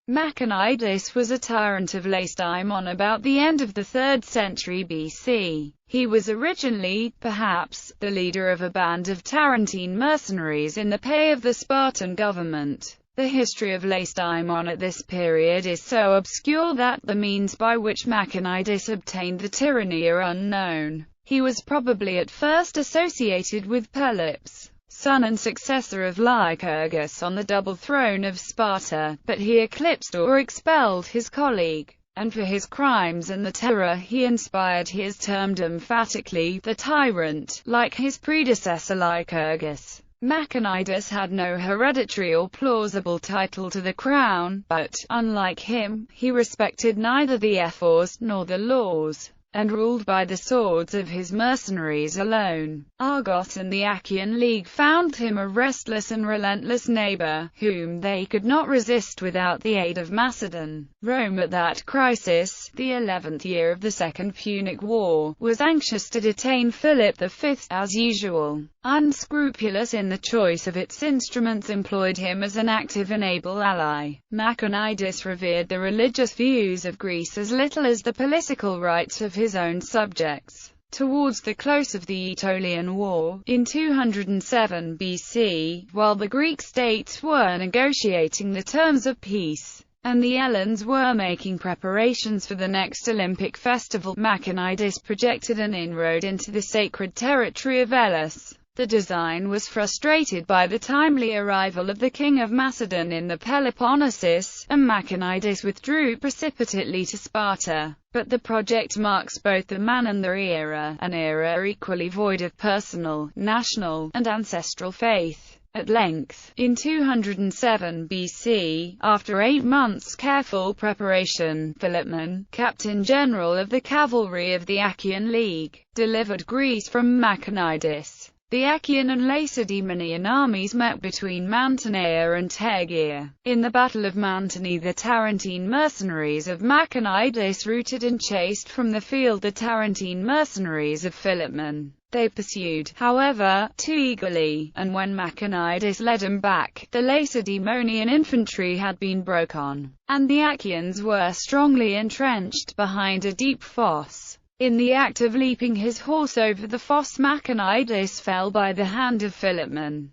Machanidas was a tyrant of Lacedaemon about the end of the 3rd century BC. He was originally, perhaps, the leader of a band of Tarentine mercenaries in the pay of the Spartan government. The history of Lacedaemon at this period is so obscure that the means by which Machanidas obtained the tyranny are unknown. He was probably at first associated with Pelops, son and successor of Lycurgus on the double throne of Sparta, but he eclipsed or expelled his colleague, and for his crimes and the terror he inspired he is termed emphatically the tyrant. Like his predecessor Lycurgus, Machanidas had no hereditary or plausible title to the crown, but, unlike him, he respected neither the ephors nor the laws, and ruled by the swords of his mercenaries alone. Argos and the Achaean League found him a restless and relentless neighbor, whom they could not resist without the aid of Macedon. Rome at that crisis, the 11th year of the Second Punic War, was anxious to detain Philip V, as usual. Unscrupulous in the choice of its instruments, employed him as an active and able ally. Machanidas revered the religious views of Greece as little as the political rights of his own subjects. Towards the close of the Aetolian War, in 207 BC, while the Greek states were negotiating the terms of peace, and the Hellenes were making preparations for the next Olympic festival, Machanidas projected an inroad into the sacred territory of Elis. The design was frustrated by the timely arrival of the king of Macedon in the Peloponnesus, and Machanidas withdrew precipitately to Sparta. But the project marks both the man and the era, an era equally void of personal, national, and ancestral faith. At length, in 207 BC, after 8 months' careful preparation, Philipmon, captain-general of the cavalry of the Achaean League, delivered Greece from Machanidas. The Achaean and Lacedaemonian armies met between Mantinea and Tegea. In the Battle of Mantinea, the Tarentine mercenaries of Machanidas routed and chased from the field the Tarentine mercenaries of Philipmon. They pursued, however, too eagerly, and when Machanidas led them back, the Lacedaemonian infantry had been broken, and the Achaeans were strongly entrenched behind a deep fosse. In the act of leaping his horse over the fosse, Machanidas fell by the hand of Philipmon.